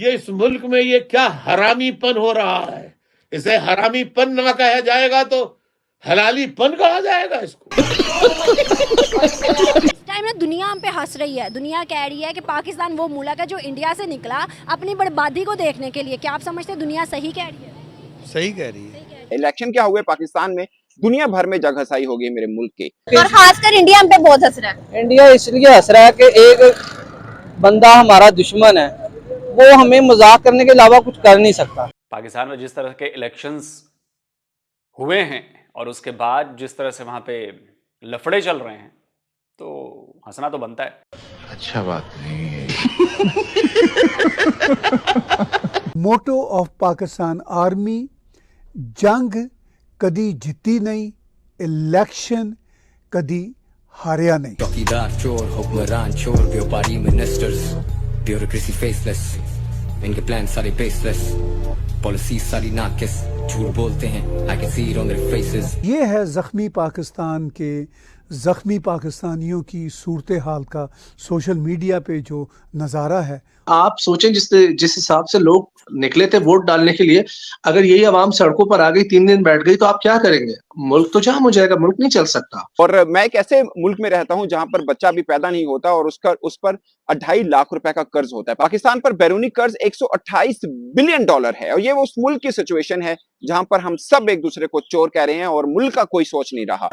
ये इस मुल्क में ये क्या हरामीपन हो रहा है। इसे हरामीपन ना कहा जाएगा तो हलालीपन कहा जाएगा इसको। इस टाइम ना दुनिया हम पे हंस रही है। दुनिया कह रही है कि पाकिस्तान वो मुल्क है जो इंडिया से निकला अपनी बर्बादी को देखने के लिए। क्या आप समझते हैं दुनिया सही कह रही है? सही कह रही है। इलेक्शन क्या हुए पाकिस्तान में, दुनिया भर में जग हसाई हो गई मेरे मुल्क की। और खासकर इंडिया हम पे बहुत हंस रहा है। इंडिया इसलिए हंस रहा है कि एक बंदा हमारा दुश्मन है, वो हमें मजाक करने के अलावा कुछ कर नहीं सकता। पाकिस्तान में जिस तरह के इलेक्शंस हुए हैं और उसके बाद जिस तरह से वहां पे लफड़े चल रहे हैं, तो हंसना तो बनता है। अच्छा बात नहीं है। मोटो ऑफ पाकिस्तान आर्मी, जंग कदी जिती नहीं, इलेक्शन कदी हारिया नहीं। चौकीदार चोर, हुक्मरान चोर, व्यापारी मिनिस्टर्स, ब्यूरोक्रेसी फेसलेस, इनके प्लान सारे बेसलेस, पॉलिसी सारी नाकिस, झूठ बोलते हैं, I can see it on their faces. ये है जख्मी पाकिस्तान के जख्मी पाकिस्तानियों की सूरत हाल का सोशल मीडिया पे जो नज़ारा है। आप सोचें जिस हिसाब से लोग निकले थे वोट डालने के लिए, अगर यही आवाम सड़कों पर आ गई, 3 दिन बैठ गई, तो आप क्या करेंगे? मुल्क तो जाम हो जाएगा, मुल्क नहीं चल सकता। और मैं एक ऐसे मुल्क में रहता हूं जहां पर बच्चा भी पैदा नहीं होता और उस पर 2.5 लाख रुपए का कर्ज होता है। पाकिस्तान पर बैरूनी कर्ज 128 बिलियन डॉलर है और ये वो उस मुल्क की सिचुएशन है जहां पर हम सब एक दूसरे को चोर कह रहे हैं और मुल्क का कोई सोच नहीं रहा।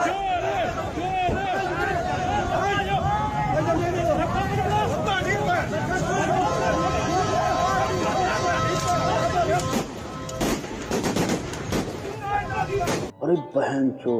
अरे बहन चो।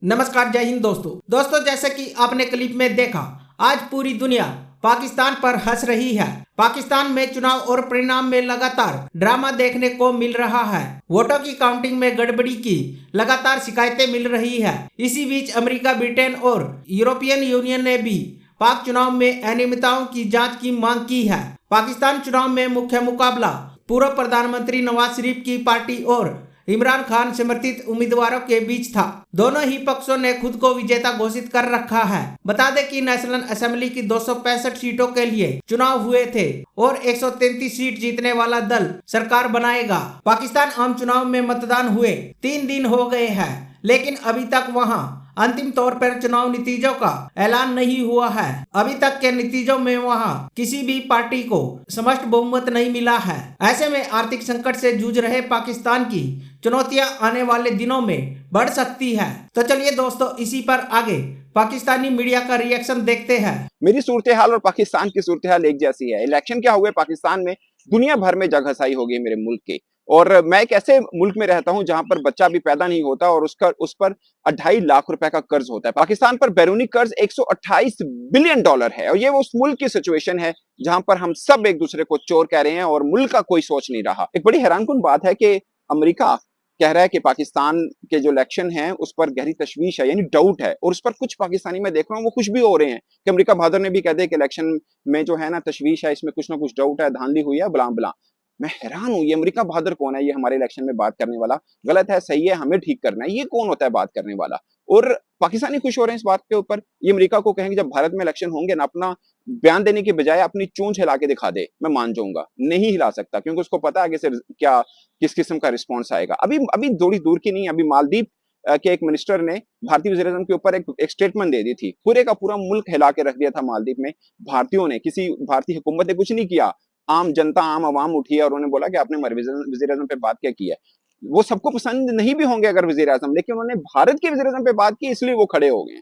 नमस्कार, जय हिंद दोस्तों, जैसे कि आपने क्लिप में देखा, आज पूरी दुनिया पाकिस्तान पर हंस रही है। पाकिस्तान में चुनाव और परिणाम में लगातार ड्रामा देखने को मिल रहा है। वोटों की काउंटिंग में गड़बड़ी की लगातार शिकायतें मिल रही है। इसी बीच अमेरिका, ब्रिटेन और यूरोपियन यूनियन ने भी पाक चुनाव में अनियमितताओं की जांच की मांग की है। पाकिस्तान चुनाव में मुख्य मुकाबला पूर्व प्रधानमंत्री नवाज शरीफ की पार्टी और इमरान खान समर्थित उम्मीदवारों के बीच था। दोनों ही पक्षों ने खुद को विजेता घोषित कर रखा है। बता दें कि नेशनल असेंबली की 265 सीटों के लिए चुनाव हुए थे और 133 सीट जीतने वाला दल सरकार बनाएगा। पाकिस्तान आम चुनाव में मतदान हुए 3 दिन हो गए हैं, लेकिन अभी तक वहां अंतिम तौर पर चुनाव नतीजों का ऐलान नहीं हुआ है। अभी तक के नतीजों में वहां किसी भी पार्टी को स्पष्ट बहुमत नहीं मिला है। ऐसे में आर्थिक संकट से जूझ रहे पाकिस्तान की चुनौतियां आने वाले दिनों में बढ़ सकती है। तो चलिए दोस्तों, इसी पर आगे पाकिस्तानी मीडिया का रिएक्शन देखते हैं। मेरी सूरत हाल और पाकिस्तान की सूरत हाल एक जैसी है। इलेक्शन क्या हुए पाकिस्तान में, दुनिया भर में जग हसाई हो गई मेरे मुल्क की। और मैं एक ऐसे मुल्क में रहता हूं जहां पर बच्चा भी पैदा नहीं होता और उस पर 2.5 लाख रुपए का कर्ज होता है। पाकिस्तान पर बैरूनी कर्ज 128 बिलियन डॉलर है और ये वो उस मुल्क की सिचुएशन है जहां पर हम सब एक दूसरे को चोर कह रहे हैं और मुल्क का कोई सोच नहीं रहा। एक बड़ी हैरानकुन बात है कि अमेरिका कह रहा है कि पाकिस्तान के जो इलेक्शन है उस पर गहरी तशवीश है, यानी डाउट है। और उस पर कुछ पाकिस्तानी मैं देख रहा हूँ वो खुश भी हो रहे हैं कि अमेरिका बहादुर ने भी कह दिया कि इलेक्शन में जो है ना तशवीश है, इसमें कुछ ना कुछ डाउट है, धांधली हुई है, बला बला। मैं हैरान हूं, ये अमेरिका बहादुर कौन है? ये हमारे इलेक्शन में बात करने वाला? गलत है, सही है, हमें ठीक करना है, ये कौन होता है बात करने वाला? और पाकिस्तानी खुश हो रहे हैं इस बात के ऊपर। ये अमेरिका को कहेंगे जब भारत में इलेक्शन होंगे ना, अपना बयान देने के बजाय अपनी चूंच हिला के दिखा दे, मैं मान जाऊंगा। नहीं हिला सकता क्योंकि उसको पता है आगे से क्या किस किस्म का रिस्पॉन्स आएगा। अभी थोड़ी दूर की नहीं, अभी मालदीव के एक मिनिस्टर ने भारतीय वज़ीर आज़म के ऊपर एक स्टेटमेंट दे दी थी। पूरे का पूरा मुल्क हिला के रख दिया था मालदीव में। भारतीयों ने, किसी भारतीय हुकूमत ने कुछ नहीं किया, आम जनता, आम आवाम उठी है और उन्होंने बोला कि आपने हमारे वज़ीर आज़म पे बात क्या की है। वो सबको पसंद नहीं भी होंगे अगर वज़ीर आज़म, लेकिन उन्होंने भारत के वज़ीर आज़म पे बात की, इसलिए वो खड़े हो गए।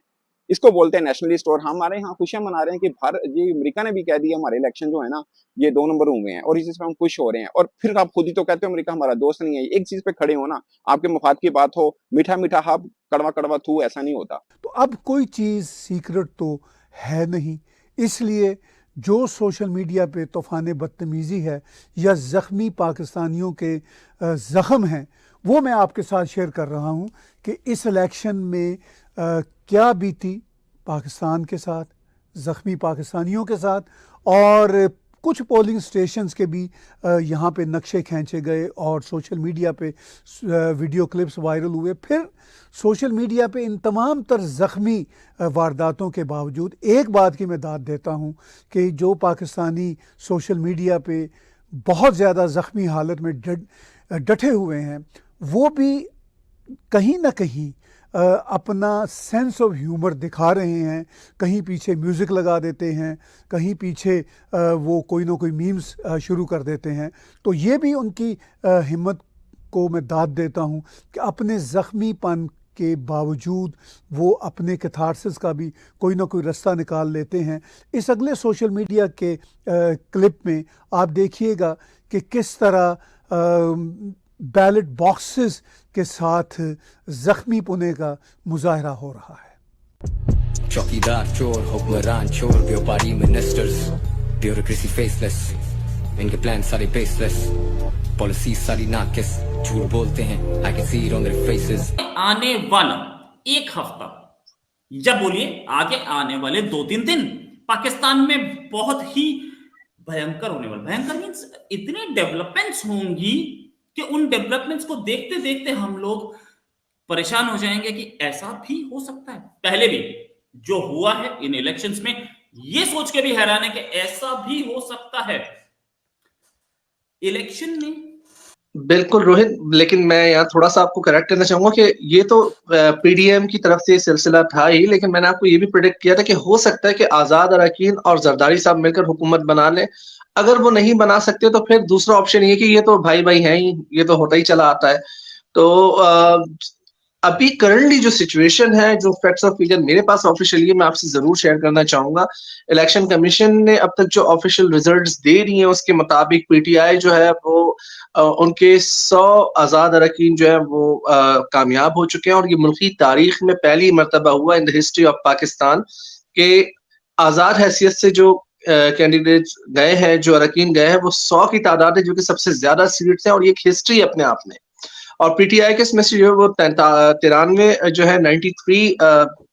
इसको बोलते हैं नेशनलिस्ट। और हमारे यहाँ खुशियां मना रहे हैं कि भारत, ये अमेरिका ने भी कह दिया हमारे इलेक्शन जो है ना ये 2 नंबर हुए हैं और इस चीज पे हम खुश हो रहे हैं। और फिर आप खुद ही तो कहते हो अमेरिका हमारा दोस्त नहीं है। एक चीज पे खड़े हो ना, आपके मुफाद की बात हो, मीठा मीठा हाँ कड़वा कड़वा थू, ऐसा नहीं होता। तो अब कोई चीज़ सीक्रेट तो है नहीं, इसलिए जो सोशल मीडिया पे तूफ़ान बदतमीज़ी है या ज़ख्मी पाकिस्तानियों के ज़ख्म हैं, वो मैं आपके साथ शेयर कर रहा हूँ कि इस इलेक्शन में क्या बीती पाकिस्तान के साथ, ज़ख्मी पाकिस्तानियों के साथ, और कुछ पोलिंग स्टेशंस के भी यहाँ पे नक्शे खींचे गए और सोशल मीडिया पे वीडियो क्लिप्स वायरल हुए। फिर सोशल मीडिया पे इन तमाम तर ज़ख्मी वारदातों के बावजूद एक बात की मैं दाद देता हूँ कि जो पाकिस्तानी सोशल मीडिया पे बहुत ज़्यादा ज़ख्मी हालत में डटे हुए हैं, वो भी कहीं ना कहीं अपना सेंस ऑफ ह्यूमर दिखा रहे हैं। कहीं पीछे म्यूज़िक लगा देते हैं, कहीं पीछे वो कोई ना कोई मीम्स शुरू कर देते हैं। तो ये भी उनकी हिम्मत को मैं दाद देता हूँ कि अपने ज़ख्मीपन के बावजूद वो अपने कैथारसिस का भी कोई ना कोई रास्ता निकाल लेते हैं। इस अगले सोशल मीडिया के क्लिप में आप देखिएगा कि किस तरह बैलेट बॉक्सेस के साथ जख्मी पुने का मुजाहरा हो रहा है। चौकीदार चोर, हुक्मरान चोर, व्यापारी मिनिस्टर्स, ब्यूरोक्रेसी फेसलेस, इनके प्लान सारे बेसलेस, पॉलिसी सारी नाकिस, झूठ बोलते हैं, I can see it on their faces. आने वाला एक हफ्ता या बोलिए आगे आने वाले 2-3 दिन पाकिस्तान में बहुत ही भयंकर होने वाला। भयंकर मींस इतनी डेवलपमेंट्स होंगी कि उन डेवलपमेंट्स को देखते देखते हम लोग परेशान हो जाएंगे कि ऐसा भी हो सकता है। पहले भी जो हुआ है इन इलेक्शंस में, ये सोच के भी हैरान है कि ऐसा भी हो सकता है इलेक्शन में। बिल्कुल रोहित, लेकिन मैं यहाँ थोड़ा सा आपको करेक्ट करना चाहूंगा कि ये तो पीडीएम की तरफ से सिलसिला था ही, लेकिन मैंने आपको ये भी प्रेडिक्ट किया था कि हो सकता है कि आजाद अरकान और जरदारी साहब मिलकर हुकूमत बना लें। अगर वो नहीं बना सकते तो फिर दूसरा ऑप्शन ये कि ये तो भाई भाई हैं ही, ये तो होता ही चला आता है। तो अभी करंटली जो सिचुएशन है, जो फैक्ट्स और फिगर मेरे पास ऑफिशियली मैं आपसे जरूर शेयर करना चाहूंगा। इलेक्शन कमीशन ने अब तक जो ऑफिशियल रिजल्ट्स दे रही हैं उसके मुताबिक पीटीआई जो है वो उनके 100 आजाद अरकान जो है वो कामयाब हो चुके हैं। और ये मुल्की तारीख में पहली मरतबा हुआ in the history of Pakistan के आजाद हैसियत से जो कैंडिडेट गए हैं, जो अरकान गए हैं, वो 100 की तादाद है, जो कि सबसे ज्यादा सीट्स हैं और ये एक हिस्ट्री अपने आप में। और पीटीआई के इसमें से जो है वो 93 जो है 93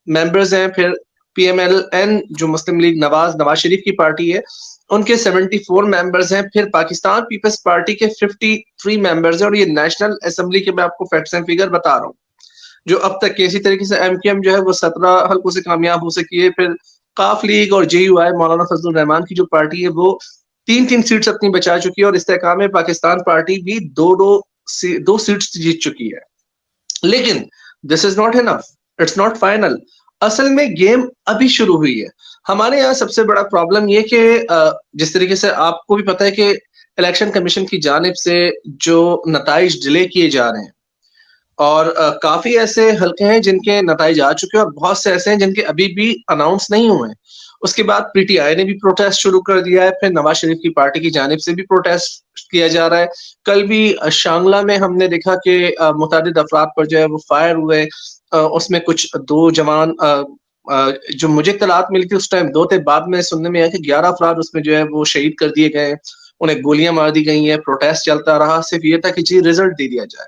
मेंबर्स हैं। फिर पीएमएलएन जो मुस्लिम लीग नवाज शरीफ की पार्टी है, उनके 74 मेंबर्स हैं। फिर पाकिस्तान पीपल्स पार्टी के 53 मेंबर्स हैं। और ये नेशनल असेंबली के मैं आपको फैक्ट्स एंड फिगर बता रहा हूँ, जो अब तक इसी तरीके से एमकेएम जो है वो 17 हल्कों से कामयाब हो सकी है। फिर काफ लीग और जेयूआई मौलाना फजलुर रहमान की जो पार्टी है वो 3-3 सीट्स अपनी बचा चुकी है। और इस्तेकाम पाकिस्तान पार्टी भी 2 सीट्स जीत चुकी है। लेकिन this is not enough, it's not final. असल में गेम अभी शुरू हुई है। हमारे यहाँ सबसे बड़ा प्रॉब्लम ये कि जिस तरीके से आपको भी पता है कि इलेक्शन कमीशन की जानिब से जो नताइज डिले किए जा रहे हैं, और काफी ऐसे हल्के हैं जिनके नताइज आ चुके हैं और बहुत से ऐसे हैं जिनके अभी भी अनाउंस नहीं हुए हैं। उसके बाद पीटीआई ने भी प्रोटेस्ट शुरू कर दिया है। फिर नवाज शरीफ की पार्टी की जानिब से भी प्रोटेस्ट किया जा रहा है। कल भी शांगला में हमने देखा कि मुतादिद अफराद पर जो है वो फायर हुए। उसमें कुछ 2 जवान जो मुझे इत्तलात मिली थी उस टाइम 2 थे, बाद में सुनने में आया कि 11 अफराद उसमें जो है वो शहीद कर दिए गए, उन्हें गोलियां मार दी गई हैं। प्रोटेस्ट चलता रहा, सिर्फ ये था कि जी रिजल्ट दे दिया जाए।